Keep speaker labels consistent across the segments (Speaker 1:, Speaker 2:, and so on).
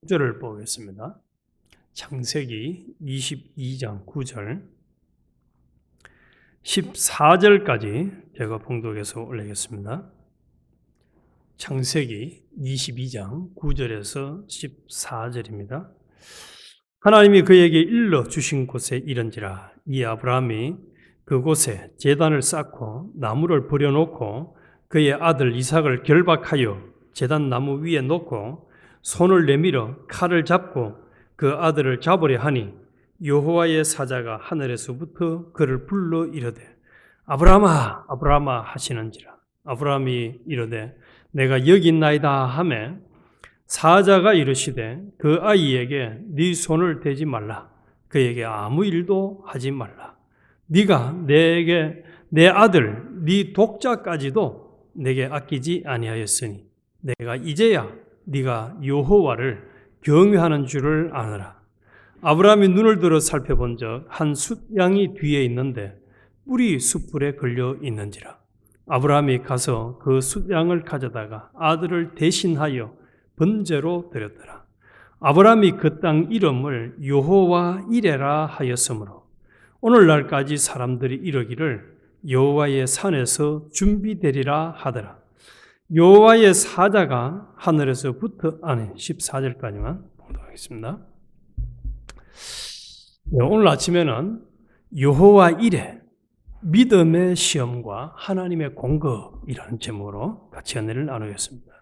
Speaker 1: 9절을 보겠습니다. 창세기 22장 9절 14절까지 제가 봉독해서 올리겠습니다. 창세기 22장 9절에서 14절입니다. 하나님이 그에게 일러 주신 곳에 이른지라. 이 아브라함이 그곳에 제단을 쌓고 나무를 버려놓고 그의 아들 이삭을 결박하여 제단 나무 위에 놓고 손을 내밀어 칼을 잡고 그 아들을 잡으려 하니 여호와의 사자가 하늘에서부터 그를 불러 이르되 아브라함아 아브라함아 하시는지라. 아브라함이 이르되 내가 여기 있나이다 하매 사자가 이르시되 그 아이에게 네 손을 대지 말라. 그에게 아무 일도 하지 말라. 네가 내게 내 아들 네 독자까지도 내게 아끼지 아니하였으니 내가 이제야 네가 여호와를 경외하는 줄을 아느라. 아브라함이 눈을 들어 살펴본 적 한 숫양이 뒤에 있는데 뿔이 숯불에 걸려 있는지라. 아브라함이 가서 그 숫양을 가져다가 아들을 대신하여 번제로 드렸더라. 아브라함이 그 땅 이름을 여호와 이레라 하였으므로 오늘날까지 사람들이 이르기를 여호와의 산에서 준비되리라 하더라. 여호와의 사자가 하늘에서부터 14절까지만 봉독하겠습니다. 오늘 아침에는 여호와 이레 믿음의 시험과 하나님의 공급이라는 제목으로 같이 은혜를 나누겠습니다.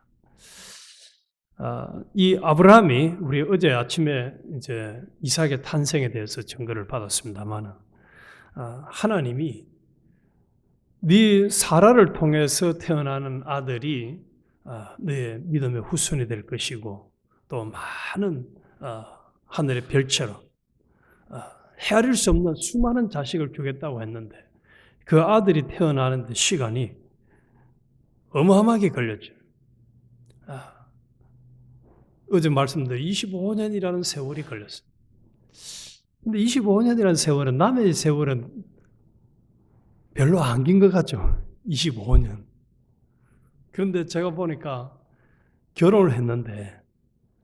Speaker 1: 이 아브라함이 우리 어제 아침에 이제 이삭의 탄생에 대해서 증거를 받았습니다만, 하나님이 네 사라를 통해서 태어나는 아들이 네 믿음의 후손이 될 것이고 또 많은 하늘의 별처럼 헤아릴 수 없는 수많은 자식을 주겠다고 했는데 그 아들이 태어나는 데 시간이 어마어마하게 걸렸죠. 어제 말씀드린 25년이라는 세월이 걸렸어요. 근데 25년이라는 세월은 남의 세월은 별로 안 긴 것 같죠. 25년. 그런데 제가 보니까 결혼을 했는데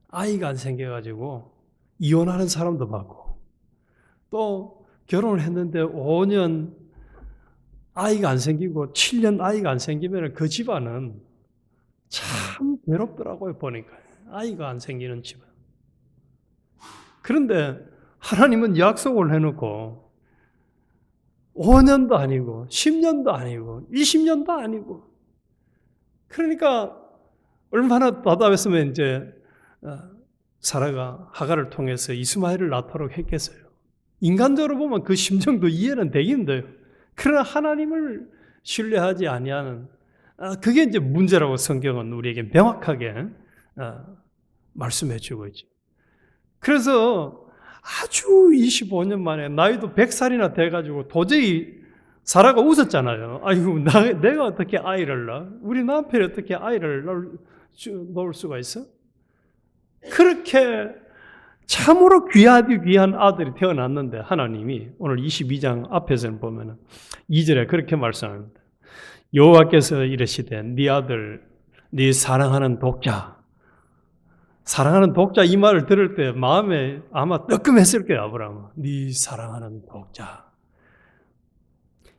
Speaker 1: 아이가 안 생겨가지고 이혼하는 사람도 많고 또 결혼을 했는데 5년 아이가 안 생기고 7년 아이가 안 생기면 그 집안은 참 괴롭더라고요. 보니까 아이가 안 생기는 집안. 그런데 하나님은 약속을 해놓고 5년도 아니고 10년도 아니고 20년도 아니고, 그러니까 얼마나 답답했으면 이제 사라가 하갈을 통해서 이스마엘을 낳도록 했겠어요. 인간적으로 보면 그 심정도 이해는 되긴데요. 그러나 하나님을 신뢰하지 아니하는, 그게 이제 문제라고 성경은 우리에게 명확하게 말씀해 주고 있죠. 그래서 아주 25년 만에 나이도 100살이나 돼가지고 도저히 사라가 웃었잖아요. 아이고, 내가 어떻게 아이를 낳아? 우리 남편이 어떻게 아이를 낳을 수가 있어? 그렇게 참으로 귀한 아들이 태어났는데 하나님이 오늘 22장 앞에서는 보면은 2절에 그렇게 말씀합니다. 여호와께서 이르시되 네 아들, 네 사랑하는 독자. 사랑하는 독자 이 말을 들을 때 마음에 아마 뜨끔했을 거예요. 아브라함은 네 사랑하는 독자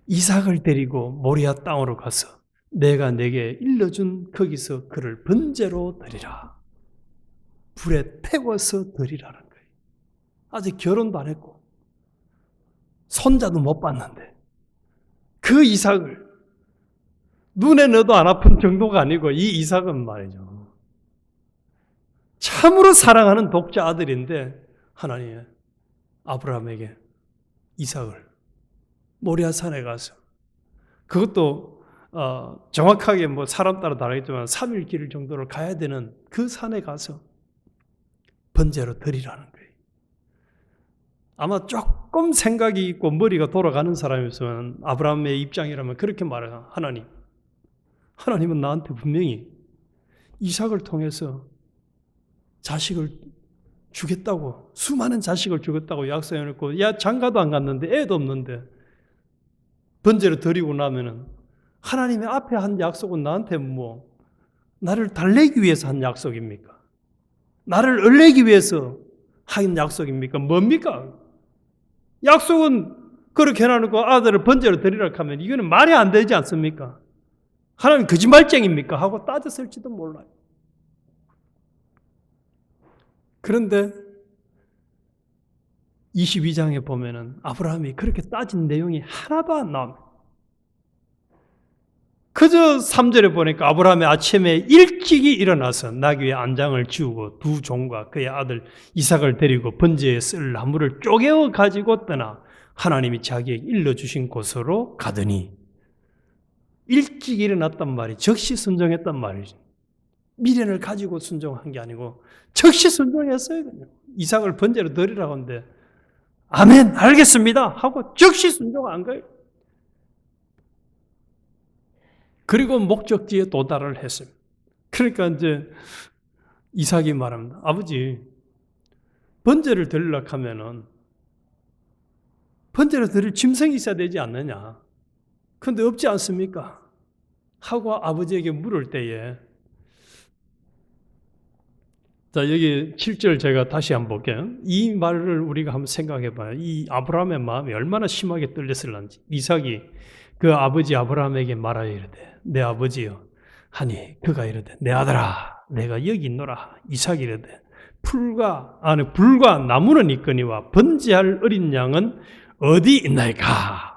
Speaker 1: 이삭을 데리고 모리아 땅으로 가서 내가 내게 일러준 거기서 그를 번제로 드리라. 불에 태워서 드리라는 거예요. 아직 결혼도 안 했고 손자도 못 봤는데 그 이삭을 눈에 넣어도 안 아픈 정도가 아니고 이 이삭은 말이죠. 참으로 사랑하는 독자 아들인데 하나님이 아브라함에게 이삭을 모리아 산에 가서, 그것도 정확하게 뭐 사람 따라 다르겠지만 3일 길 정도를 가야 되는 그 산에 가서 번제로 드리라는 거예요. 아마 조금 생각이 있고 머리가 돌아가는 사람이었으면 아브라함의 입장이라면 그렇게 말해요. 하나님은 나한테 분명히 이삭을 통해서 자식을 주겠다고, 수많은 자식을 주겠다고 약속해놓고, 야, 장가도 안 갔는데 애도 없는데 번제를 드리고 나면은 하나님의 앞에 한 약속은 나한테 뭐 나를 달래기 위해서 한 약속입니까? 나를 ör내기 위해서 한 약속입니까? 뭡니까? 약속은 그렇게 해놔놓고 아들을 번제로 드리라 하면 이거는 말이 안 되지 않습니까? 하나님 거짓말쟁입니까? 하고 따졌을지도 몰라요. 그런데 22장에 보면은 아브라함이 그렇게 따진 내용이 하나도 안 나옵니다. 그저 3절에 보니까 아브라함이 아침에 일찍이 일어나서 나귀의 안장을 지우고 두 종과 그의 아들 이삭을 데리고 번제에 쓸 나무를 쪼개어 가지고 떠나 하나님이 자기에게 일러주신 곳으로 가더니, 일찍 일어났단 말이 즉시 순종했단 말이죠. 미련을 가지고 순종한 게 아니고 즉시 순종했어요. 그냥. 이삭을 번제로 드리라고 하는데 아멘 알겠습니다 하고 즉시 순종한 거예요. 그리고 목적지에 도달을 했습니다. 그러니까 이제 이삭이 말합니다. 아버지, 번제를 드리려고 하면은 번제로 드릴 짐승이 있어야 되지 않느냐? 그런데 없지 않습니까? 하고 아버지에게 물을 때에, 자, 여기 7절 제가 다시 한번 볼게요. 이 말을 우리가 한번 생각해 봐요. 이 아브라함의 마음이 얼마나 심하게 떨렸을런지. 이삭이 그 아버지 아브라함에게 말하여 이르되, 내 아버지여. 하니 그가 이르되, 내 아들아, 내가 여기 있노라. 이삭이 이르되, 불과 나무는 있거니와 번제할 어린 양은 어디 있나이까?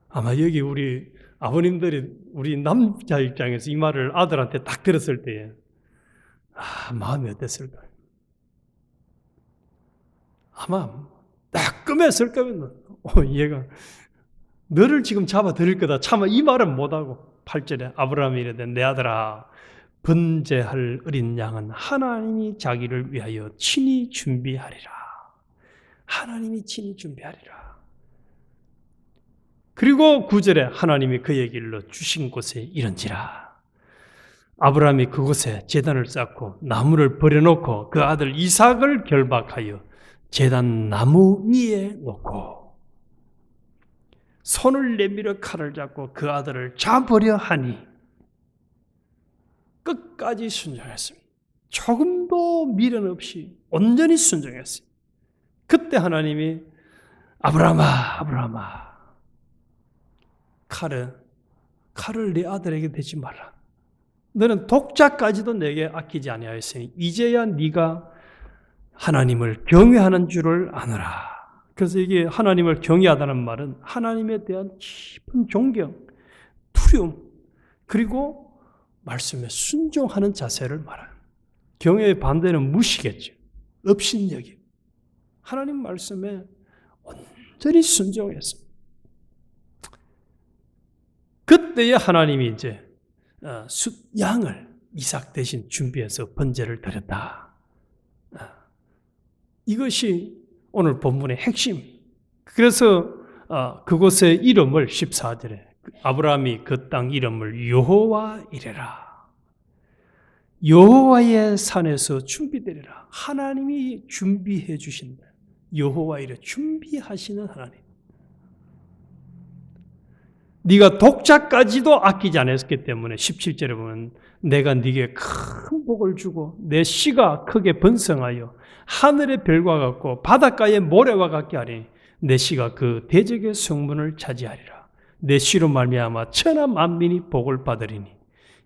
Speaker 1: 아마 여기 우리 아버님들이 우리 남자 입장에서 이 말을 아들한테 딱 들었을 때에 마음이 어땠을까요? 아마 따끔했을 거면 얘가 너를 지금 잡아 드릴 거다. 차마 이 말은 못하고 8절에 아브라함이 이르되, 내 아들아, 번제할 어린 양은 하나님이 자기를 위하여 친히 준비하리라. 하나님이 친히 준비하리라. 그리고 9절에 하나님이 그에게 일러 주신 곳에 이른지라. 아브라함이 그곳에 제단을 쌓고 나무를 버려놓고 그 아들 이삭을 결박하여 제단 나무 위에 놓고 손을 내밀어 칼을 잡고 그 아들을 잡으려 하니 끝까지 순종했습니다. 조금도 미련 없이 온전히 순종했습니다. 그때 하나님이 아브라함아, 아브라함아, 칼을 네 아들에게 대지 말라. 너는 독자까지도 내게 아끼지 아니하였으니 이제야 네가 하나님을 경외하는 줄을 아노라. 그래서 이게 하나님을 경외하다는 말은 하나님에 대한 깊은 존경, 두려움, 그리고 말씀에 순종하는 자세를 말하는. 경외의 반대는 무시겠죠. 업신여김. 하나님 말씀에 온전히 순종했습니다. 그때에 하나님이 이제 양을 이삭 대신 준비해서 번제를 드렸다. 이것이 오늘 본문의 핵심. 그래서 그곳의 이름을 14절에 아브라함이 그 땅 이름을 여호와 이래라. 여호와의 산에서 준비되리라. 하나님이 준비해 주신다. 여호와 이래 준비하시는 하나님. 네가 독자까지도 아끼지 않았기 때문에 17절에 보면 내가 네게 큰 복을 주고 내 씨가 크게 번성하여 하늘의 별과 같고 바닷가의 모래와 같게 하리. 내 씨가 그 대적의 성문을 차지하리라. 내 씨로 말미암아 천하 만민이 복을 받으리니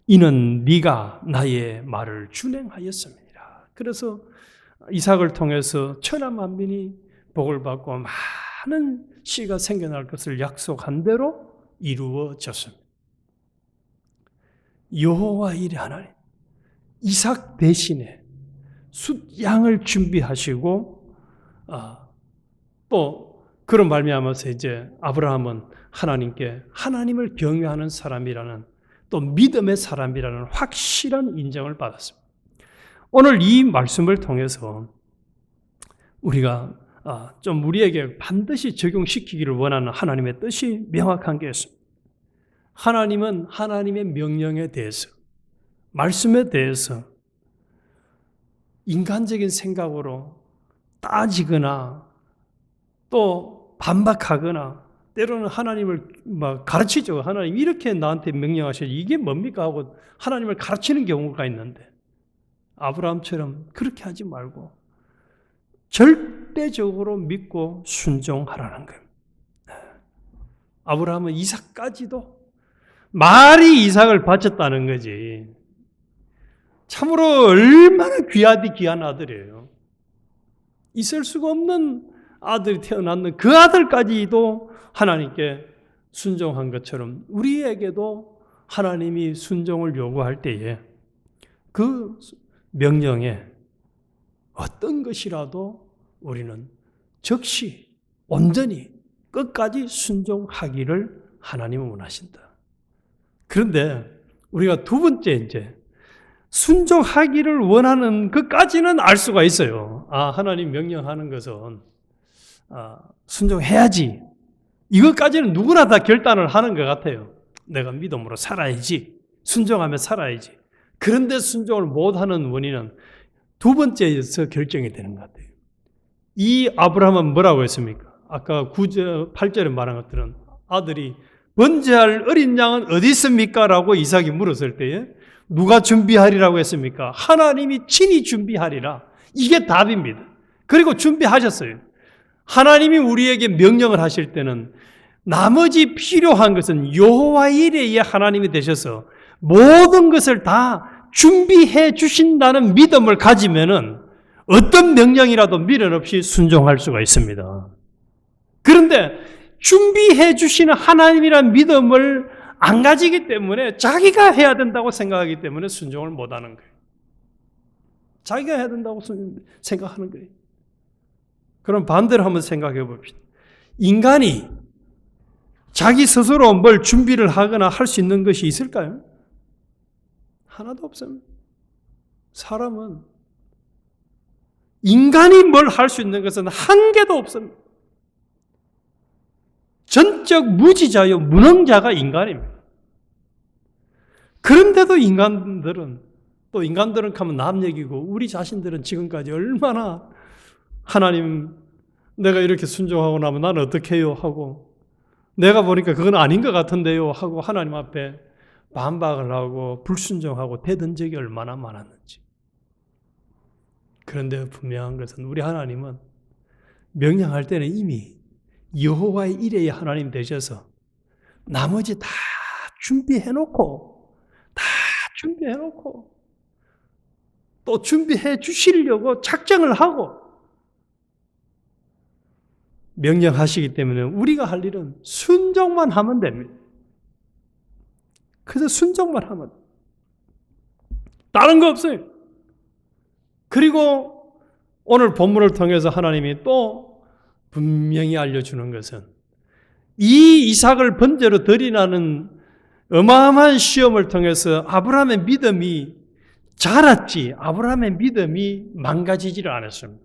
Speaker 1: 이는 네가 나의 말을 준행하였습니다. 그래서 이삭을 통해서 천하 만민이 복을 받고 많은 씨가 생겨날 것을 약속한 대로 이루어졌습니다. 여호와 이레 하나님, 이삭 대신에 숫양을 준비하시고 또 그런 말미암아서 이제 아브라함은 하나님께 하나님을 경외하는 사람이라는 또 믿음의 사람이라는 확실한 인정을 받았습니다. 오늘 이 말씀을 통해서 우리가 좀 우리에게 반드시 적용시키기를 원하는 하나님의 뜻이 명확한 게 있습니다. 하나님은 하나님의 명령에 대해서, 말씀에 대해서 인간적인 생각으로 따지거나 또 반박하거나 때로는 하나님을 가르치죠. 하나님 이렇게 나한테 명령하셔 이게 뭡니까 하고 하나님을 가르치는 경우가 있는데 아브라함처럼 그렇게 하지 말고 절대적으로 믿고 순종하라는 거예요. 아브라함은 이삭까지도 말이 이삭을 바쳤다는 거지. 참으로 얼마나 귀하디 귀한 아들이에요. 있을 수가 없는 아들이 태어났는 그 아들까지도 하나님께 순종한 것처럼 우리에게도 하나님이 순종을 요구할 때에 그 명령에 어떤 것이라도 우리는 즉시 온전히 끝까지 순종하기를 하나님은 원하신다. 그런데 우리가 두 번째 이제 순종하기를 원하는 것까지는 알 수가 있어요. 하나님 명령하는 것은 순종해야지. 이것까지는 누구나 다 결단을 하는 것 같아요. 내가 믿음으로 살아야지. 순종하며 살아야지. 그런데 순종을 못하는 원인은 두 번째에서 결정이 되는 것 같아요. 이 아브라함은 뭐라고 했습니까? 아까 8절에 말한 것들은 아들이 번제할 어린 양은 어디 있습니까? 라고 이삭이 물었을 때에 누가 준비하리라고 했습니까? 하나님이 친히 준비하리라. 이게 답입니다. 그리고 준비하셨어요. 하나님이 우리에게 명령을 하실 때는 나머지 필요한 것은 여호와 이레의 하나님이 되셔서 모든 것을 다 준비해 주신다는 믿음을 가지면은 어떤 명령이라도 미련 없이 순종할 수가 있습니다. 그런데 준비해 주시는 하나님이란 믿음을 안 가지기 때문에 자기가 해야 된다고 생각하기 때문에 순종을 못하는 거예요. 자기가 해야 된다고 생각하는 거예요. 그럼 반대로 한번 생각해 봅시다. 인간이 자기 스스로 뭘 준비를 하거나 할 수 있는 것이 있을까요? 하나도 없습니다. 사람은 인간이 뭘 할 수 있는 것은 한 개도 없습니다. 전적 무지자요 무능자가 인간입니다. 그런데도 인간들은 하면 남 얘기고 우리 자신들은 지금까지 얼마나 하나님 내가 이렇게 순종하고 나면 나는 어떻게 해요 하고 내가 보니까 그건 아닌 것 같은데요 하고 하나님 앞에 반박을 하고 불순종하고 대든 적이 얼마나 많았는지. 그런데 분명한 것은 우리 하나님은 명령할 때는 이미 여호와의 이레의 하나님 되셔서 나머지 다 준비해놓고 또 준비해 주시려고 작정을 하고 명령하시기 때문에 우리가 할 일은 순종만 하면 됩니다. 그래서 순종만 하면 다른 거 없어요. 그리고 오늘 본문을 통해서 하나님이 또 분명히 알려주는 것은 이 이삭을 번제로 드리라는 어마어마한 시험을 통해서 아브라함의 믿음이 자랐지 아브라함의 믿음이 망가지지를 않았습니다.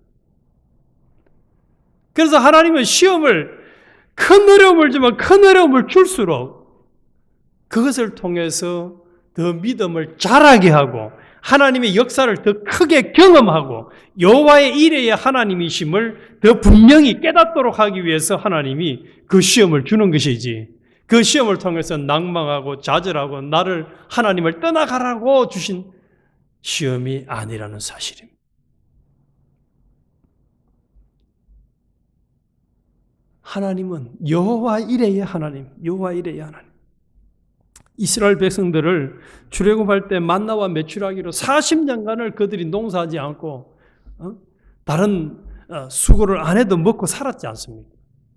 Speaker 1: 그래서 하나님은 시험을 큰 어려움을 주면 큰 어려움을 줄수록 그것을 통해서 더 믿음을 자라게 하고 하나님의 역사를 더 크게 경험하고 여호와의 이레의 하나님이심을 더 분명히 깨닫도록 하기 위해서 하나님이 그 시험을 주는 것이지 그 시험을 통해서 낭망하고 좌절하고 나를 하나님을 떠나가라고 주신 시험이 아니라는 사실입니다. 하나님은 여호와 이레의 하나님, 여호와 이레의 하나님. 이스라엘 백성들을 출애굽할 때 만나와 메추라기로 40년간을 그들이 농사하지 않고 다른 수고를 안 해도 먹고 살았지 않습니까?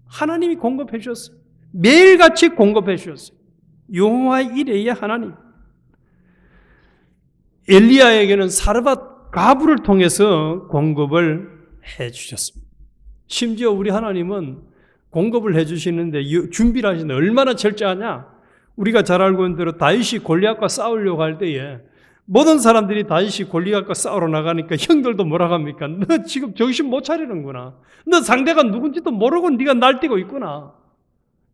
Speaker 1: 하나님이 공급해 주셨어요. 매일같이 공급해 주셨어요. 여호와 이레의 하나님. 엘리야에게는 사르밧 과부를 통해서 공급을 해 주셨습니다. 심지어 우리 하나님은 공급을 해 주시는데 준비를 하시는데 얼마나 철저하냐? 우리가 잘 알고 있는 대로 다윗이 골리앗과 싸우려고 할 때에 모든 사람들이 다윗이 골리앗과 싸우러 나가니까 형들도 뭐라고 합니까? 너 지금 정신 못 차리는구나. 너 상대가 누군지도 모르고 네가 날뛰고 있구나.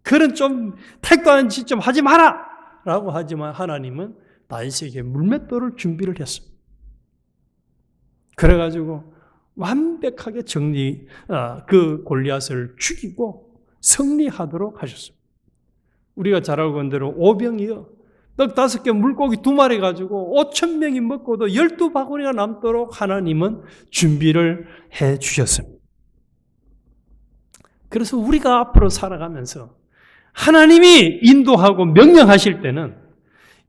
Speaker 1: 그런 좀 택도 않은 짓 좀 하지 마라! 라고 하지만 하나님은 다윗에게 물맷돌을 준비를 했습니다. 그래가지고 완벽하게 그 골리앗을 죽이고 승리하도록 하셨습니다. 우리가 잘 알고 있는 대로 오병이어 떡 5개, 물고기 2마리 가지고 5,000명이 먹고도 12바구니가 남도록 하나님은 준비를 해 주셨습니다. 그래서 우리가 앞으로 살아가면서 하나님이 인도하고 명령하실 때는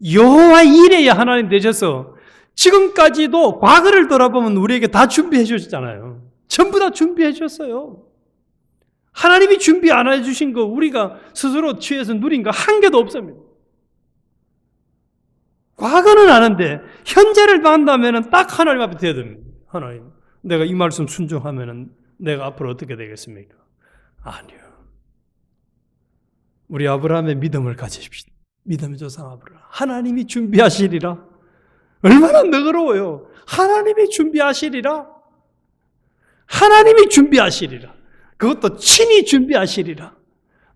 Speaker 1: 여호와 이레야 하나님 되셔서 지금까지도 과거를 돌아보면 우리에게 다 준비해 주셨잖아요. 전부 다 준비해 주셨어요. 하나님이 준비 안 해주신 거 우리가 스스로 취해서 누린 거 한 개도 없습니다. 과거는 아는데 현재를 만나면 딱 하나님 앞에 돼야 됩니다. 하나님, 내가 이 말씀 순종하면 내가 앞으로 어떻게 되겠습니까? 아니요. 우리 아브라함의 믿음을 가지십시오. 믿음의 조상 아브라함. 하나님이 준비하시리라. 얼마나 너그러워요. 하나님이 준비하시리라. 하나님이 준비하시리라. 그것도 친히 준비하시리라.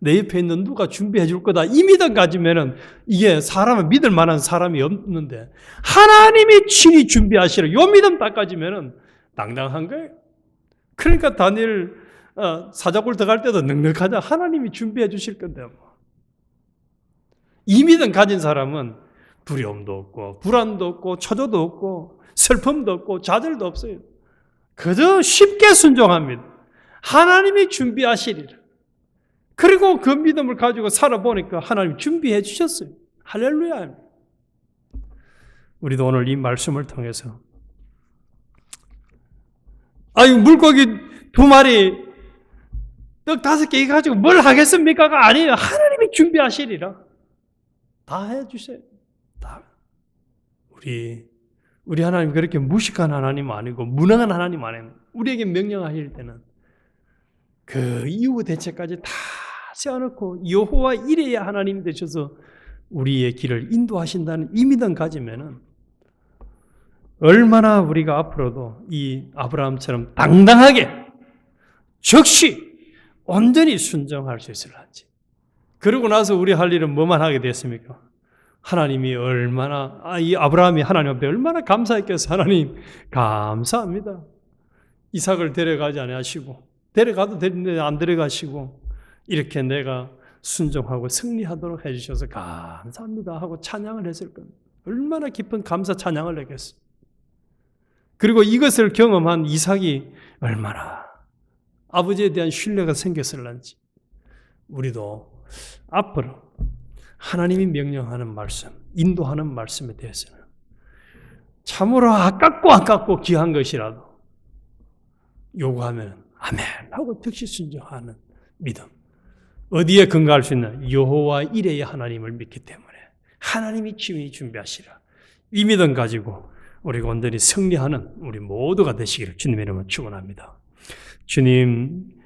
Speaker 1: 내 옆에 있는 누가 준비해 줄 거다. 이 믿음 가지면은 이게 사람을 믿을 만한 사람이 없는데 하나님이 친히 준비하시라. 요 믿음 딱 가지면은 당당한 거예요. 그러니까 다니엘 사자굴 들어갈 때도 넉넉하자. 하나님이 준비해 주실 건데 뭐. 이 믿음 가진 사람은 두려움도 없고 불안도 없고 초조도 없고 슬픔도 없고 좌절도 없어요. 그저 쉽게 순종합니다. 하나님이 준비하시리라. 그리고 그 믿음을 가지고 살아보니까 하나님 준비해 주셨어요. 할렐루야. 우리도 오늘 이 말씀을 통해서 물고기 2마리 떡 5개 가지고 뭘 하겠습니까가 아니에요. 하나님이 준비하시리라. 다 해주세요. 다. 우리 하나님 그렇게 무식한 하나님 아니고 무능한 하나님 아니에요. 우리에게 명령하실 때는 그 이후 대책까지 다 세워놓고 여호와 이레야 하나님 되셔서 우리의 길을 인도하신다는 이 믿음 가지면은 얼마나 우리가 앞으로도 이 아브라함처럼 당당하게 즉시 온전히 순종할 수 있을런지. 그러고 나서 우리 할 일은 뭐만 하게 됐습니까? 하나님이 얼마나 이 아브라함이 하나님 앞에 얼마나 감사했겠어. 하나님 감사합니다. 이삭을 데려가지 않으시고 데려가도 되는데 안 데려가시고 이렇게 내가 순종하고 승리하도록 해주셔서 감사합니다 하고 찬양을 했을 겁니다. 얼마나 깊은 감사 찬양을 했겠어. 그리고 이것을 경험한 이삭이 얼마나 아버지에 대한 신뢰가 생겼을런지. 우리도 앞으로 하나님이 명령하는 말씀, 인도하는 말씀에 대해서는 참으로 아깝고 귀한 것이라도 요구하면 아멘 하고 즉시 순종하는 믿음. 어디에 근거할 수 있나? 여호와 이레의 하나님을 믿기 때문에 하나님이 친히 준비하시라. 이 믿음 가지고 우리가 온전히 승리하는 우리 모두가 되시기를 주님의 이름으로 축원합니다. 주님,